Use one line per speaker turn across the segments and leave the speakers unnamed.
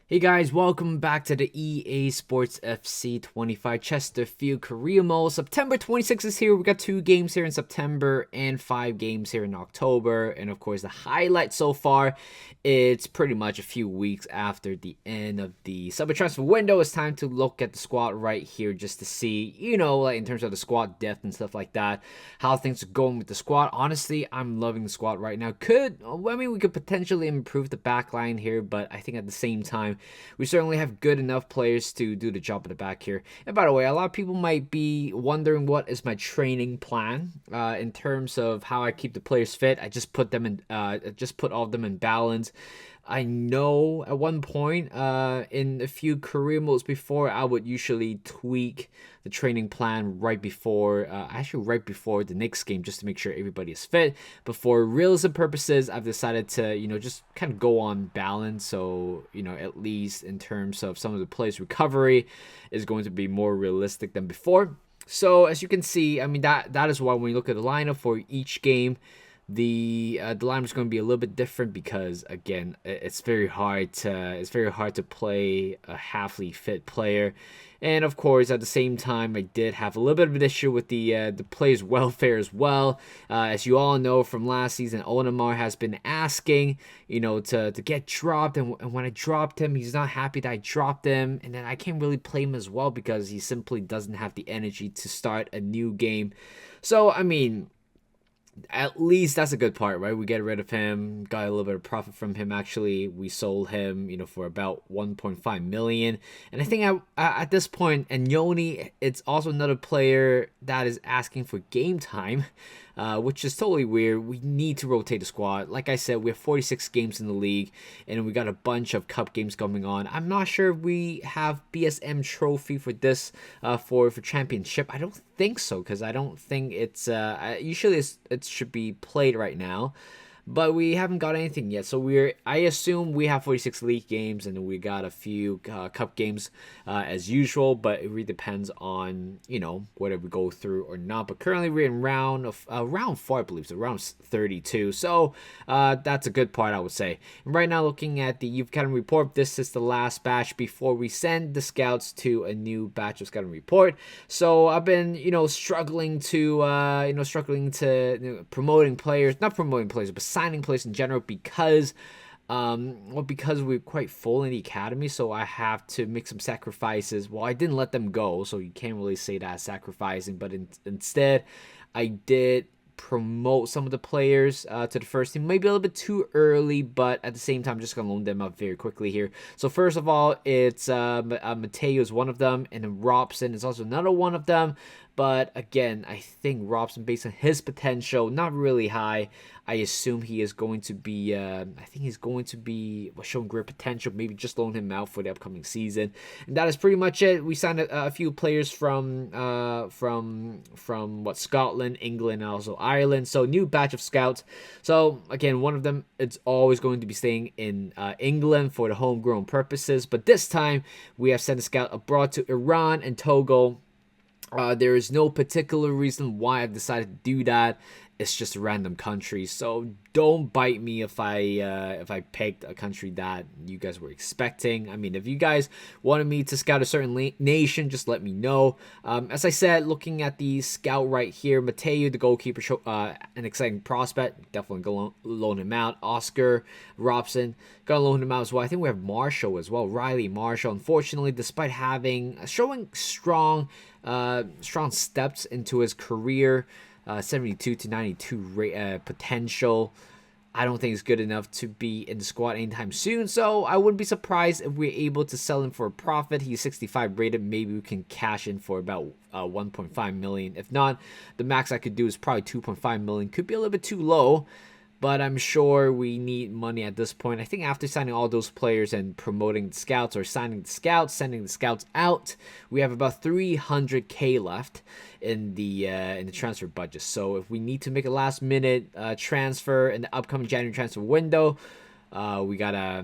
Hey guys, welcome back to the EA Sports FC 25 Chesterfield Career Mode. September 26th is here. We got 2 games here in September and 5 games here in October. And of course, the highlight so far, it's pretty much a few weeks after the end of the summer transfer window. It's time to look at the squad right here just to see, like in terms of the squad depth and stuff like that, how things are going with the squad. Honestly, I'm loving the squad right now. We could potentially improve the back line here, but I think at the same time, we certainly have good enough players to do the job at the back here. And by the way, a lot of people might be wondering what is my training plan in terms of how I keep the players fit. I just put them in, just put all of them in balance. I know at one point in a few career modes before, I would usually tweak the training plan right before the next game, just to make sure everybody is fit. But for realism purposes, I've decided to, just kind of go on balance. So, at least in terms of some of the players' recovery is going to be more realistic than before. So as you can see, I mean that is why when you look at the lineup for each game, the line is going to be a little bit different because again it's very hard to play a halfly fit player, and of course at the same time I did have a little bit of an issue with the players' welfare as well. As you all know from last season, Onamar has been asking to get dropped, and when I dropped him, he's not happy that I dropped him, and then I can't really play him as well because he simply doesn't have the energy to start a new game. So I mean, at least that's a good part, right? We get rid of him, got a little bit of profit from him. Actually, we sold him, for about 1.5 million. And I think at this point, and Yoni, it's also another player that is asking for game time, which is totally weird. We need to rotate the squad. Like I said, we have 46 games in the league, and we got a bunch of cup games coming on. I'm not sure if we have BSM trophy for this for championship. I don't think so, because I don't think it's usually it should be played right now, but we haven't got anything yet. So I assume we have 46 league games, and then we got a few cup games as usual. But it really depends on whether we go through or not. But currently we're in round 4, I believe, so round 32. So that's a good part, I would say. And right now, looking at the Youth Academy report, this is the last batch before we send the scouts to a new batch of scouting report. So I've been struggling to promoting players, not promoting players, but signing players in general, because because we're quite full in the academy, so I have to make some sacrifices. Well, I didn't let them go, so you can't really say that sacrificing, but instead I did promote some of the players to the first team, maybe a little bit too early, but at the same time, just gonna loan them up very quickly here. So first of all, it's Mateo is one of them, and then Robson is also another one of them. But again, I think Robson, based on his potential, not really high. I assume he is going to be. I think he's going to be showing great potential. Maybe just loan him out for the upcoming season, and that is pretty much it. We signed a few players from Scotland, England, and also Ireland. So new batch of scouts. So again, one of them, it's always going to be staying in England for the homegrown purposes. But this time we have sent a scout abroad to Iran and Togo. There is no particular reason why I've decided to do that. It's just a random country, so don't bite me if I picked a country that you guys were expecting. I mean, if you guys wanted me to scout a certain nation, just let me know. As I said, looking at the scout right here, Mateo, the goalkeeper, an exciting prospect. Definitely gonna loan him out. Oscar Robson, gonna loan him out as well. I think we have Marshall as well, Riley Marshall. Unfortunately, despite showing strong steps into his career, 72 to 92 potential, I don't think it's good enough to be in the squad anytime soon. So I wouldn't be surprised if we're able to sell him for a profit. He's 65 rated. Maybe we can cash in for about 1.5 million. If not, the max I could do is probably 2.5 million. Could be a little bit too low, but I'm sure we need money at this point. I think after signing all those players and promoting the scouts, or signing the scouts, sending the scouts out, we have about 300k left in the transfer budget. So if we need to make a last minute transfer in the upcoming January transfer window, we gotta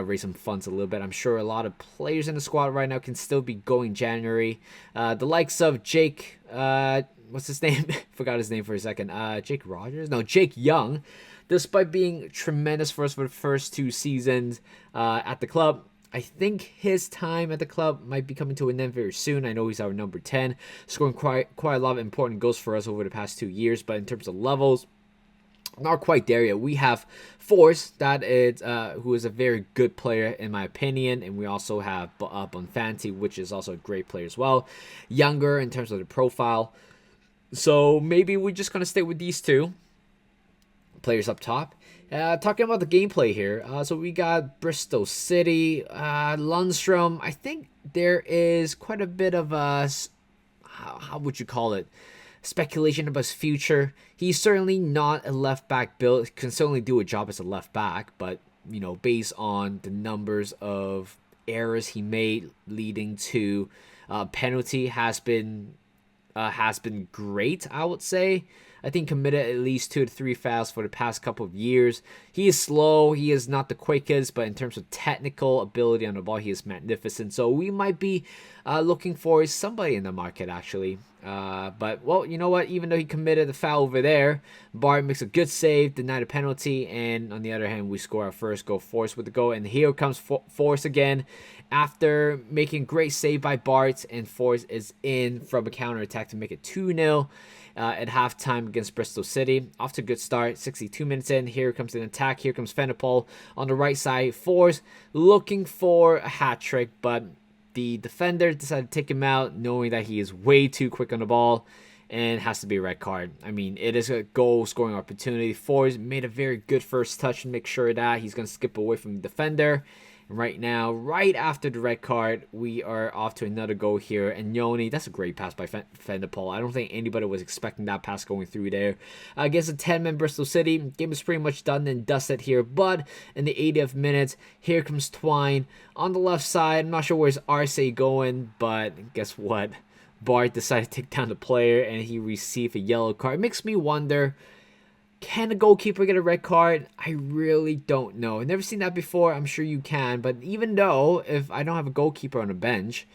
raise some funds a little bit. I'm sure a lot of players in the squad right now can still be going January. The likes of Jake, what's his name? Forgot his name for a second. Jake Rogers? No, Jake Young. Despite being tremendous for us for the first 2 seasons at the club, I think his time at the club might be coming to an end very soon. I know he's our number 10, scoring quite a lot of important goals for us over the past 2 years. But in terms of levels, not quite there yet. We have Force, that is who is a very good player in my opinion, and we also have Bonfanti, which is also a great player as well. Younger in terms of the profile, so maybe we're just gonna stay with these two players up top. Talking about the gameplay here, so we got Bristol City, Lundstrom. I think there is quite a bit of how would you call it? Speculation about his future. He's certainly not a left back build. He can certainly do a job as a left back, but based on the numbers of errors he made leading to penalty has been great, I would say. I think committed at least 2 to 3 fouls for the past couple of years. He is slow. He is not the quickest, but in terms of technical ability on the ball, he is magnificent. So we might be looking for somebody in the market, actually. But, well, you know what? Even though he committed the foul over there, Bart makes a good save, denied a penalty, and on the other hand, we score our first goal. Force with the goal, and here comes Force again. After making great save by Bart, and Force is in from a counter-attack to make it 2-0. At halftime against Bristol City. Off to a good start. 62 minutes in. Here comes an attack. Here comes Fenopol on the right side. Force looking for a hat trick, but the defender decided to take him out, knowing that he is way too quick on the ball and has to be a red card. I mean, it is a goal scoring opportunity. Force made a very good first touch to make sure that he's going to skip away from the defender. Right now, right after the red card, we are off to another goal here. And Yoni, that's a great pass by Fendapol. I don't think anybody was expecting that pass going through there. Against a 10-man Bristol City, game is pretty much done and dusted here. But in the 80th minute, here comes Twine on the left side. I'm not sure where's Arce going, but guess what? Bart decided to take down the player, and he received a yellow card. It makes me wonder, can a goalkeeper get a red card? I really don't know. I've never seen that before. I'm sure you can. But even though, if I don't have a goalkeeper on the bench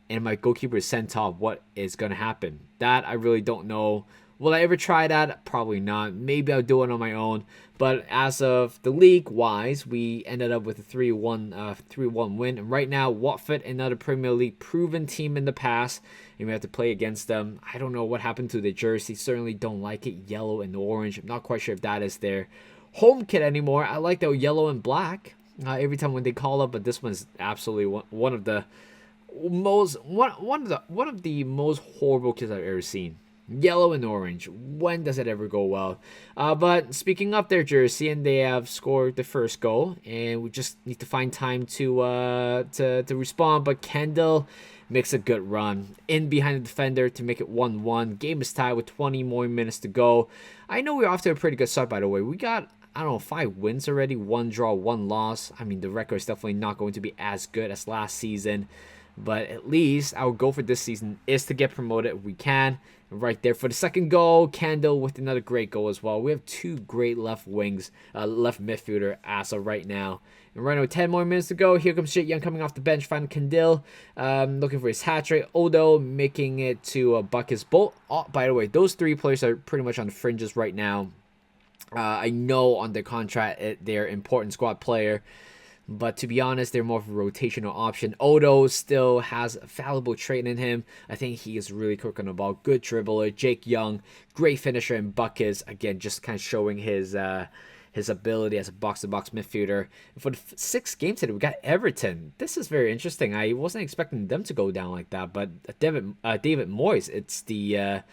and my goalkeeper is sent off, what is going to happen? That I really don't know. Will I ever try that? Probably not. Maybe I'll do it on my own. But as of the league-wise, we ended up with a 3-1 win. And right now, Watford, another Premier League proven team in the past, and we have to play against them. I don't know what happened to the jersey. Certainly don't like it. Yellow and orange. I'm not quite sure if that is their home kit anymore. I like the yellow and black every time when they call up, but this one's absolutely one of the most horrible kits I've ever seen. Yellow and orange. When does it ever go well? But speaking of their jersey, and they have scored the first goal, and we just need to find time to respond. But Kendall makes a good run in behind the defender to make it 1-1. Game is tied with 20 more minutes to go. I know we're off to a pretty good start, by the way. We got, I don't know, 5 wins already, 1 draw, 1 loss. I mean, the record is definitely not going to be as good as last season, but at least our goal for this season is to get promoted if we can. Right there for the second goal, Kendall with another great goal as well. We have 2 great left wings, left midfielder as of right now. And right now, 10 more minutes to go. Here comes Shit Young coming off the bench, finding Kendall, looking for his hat trick. Odo making it to buck his bolt. Oh, by the way, those 3 players are pretty much on the fringes right now. I know on their contract they're important squad player, but to be honest, they're more of a rotational option. Odo still has a fallible trait in him. I think he is really quick on the ball. Good dribbler. Jake Young, great finisher and buckets. Again, just kind of showing his ability as a box-to-box midfielder. For the 6th game today, we got Everton. This is very interesting. I wasn't expecting them to go down like that, but David Moyes, it's the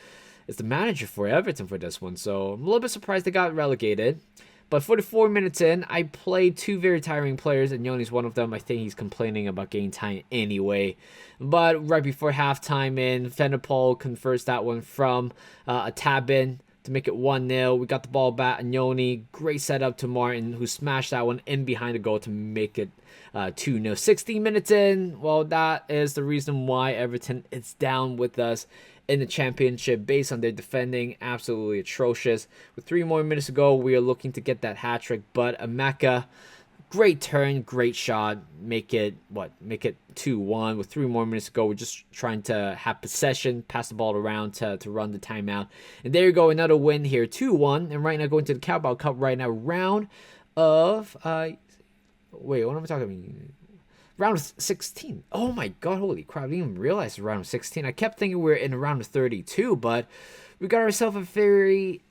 manager for Everton for this one. So I'm a little bit surprised they got relegated. But 44 minutes in, I played 2 very tiring players, and Yoni's one of them. I think he's complaining about getting time anyway. But right before halftime in, Fenopol converts that one from a tap-in to make it 1-0. We got the ball back, and Yoni, great setup to Martin, who smashed that one in behind the goal to make it 2-0. 16 minutes in, well, that is the reason why Everton is down with us in the championship based on their defending. Absolutely atrocious. With 3 more minutes to go, we are looking to get that hat trick, but Amaka, great turn, great shot, make it 2-1. With 3 more minutes to go, we're just trying to have possession, pass the ball around to run the timeout, and there you go, another win here, 2-1. And right now, going to the Carabao Cup right now, round of what am I talking about? Round of 16. Oh my god, holy crap. I didn't even realize it was round of 16. I kept thinking we were in round of 32, but we got ourselves a very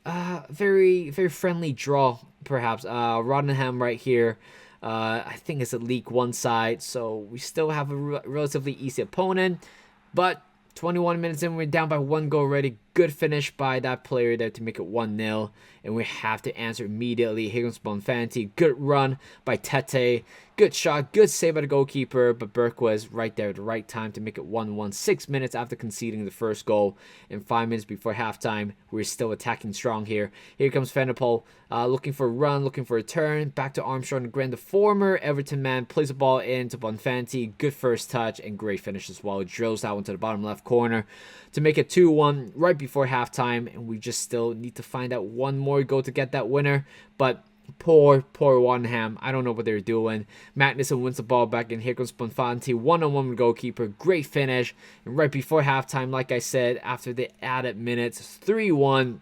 friendly draw, perhaps. Rotherham right here. I think it's a League One side, so we still have a relatively easy opponent. But 21 minutes in, we're down by 1 goal already. Good finish by that player there to make it 1-0. And we have to answer immediately. Here comes Bonfanti. Good run by Tete. Good shot. Good save by the goalkeeper. But Burke was right there at the right time to make it 1-1. 6 minutes after conceding the first goal. And 5 minutes before halftime, we're still attacking strong here. Here comes Fenopol. Looking for a run. Looking for a turn. Back to Armstrong and Grant. The former Everton man plays the ball into Bonfanti. Good first touch and great finish as well. Drills that one to the bottom left corner to make it 2-1 right before halftime, and we just still need to find out one more goal to get that winner. But poor Rotherham, I don't know what they're doing. Magnuson wins the ball back, and here comes Bonfanti, one-on-one with goalkeeper. Great finish, and right before halftime, like I said, after the added minutes, 3-1.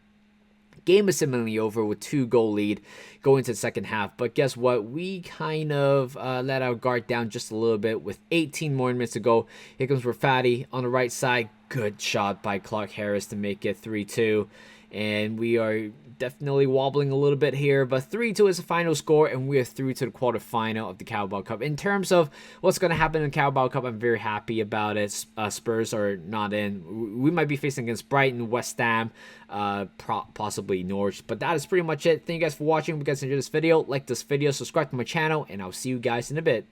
Game is similarly over with 2-goal lead going to the second half. But guess what? We kind of let our guard down just a little bit with 18 more minutes to go. Here comes Rafati on the right side. Good shot by Clark Harris to make it 3-2. And we are definitely wobbling a little bit here, but 3-2 is the final score, and we are through to the quarterfinal of the Carabao Cup. In terms of what's going to happen in the Carabao Cup, I'm very happy about it. Spurs are not in. We might be facing against Brighton, West Ham, possibly Norwich, but that is pretty much it. Thank you guys for watching. If you guys enjoyed this video, like this video, subscribe to my channel, and I'll see you guys in a bit.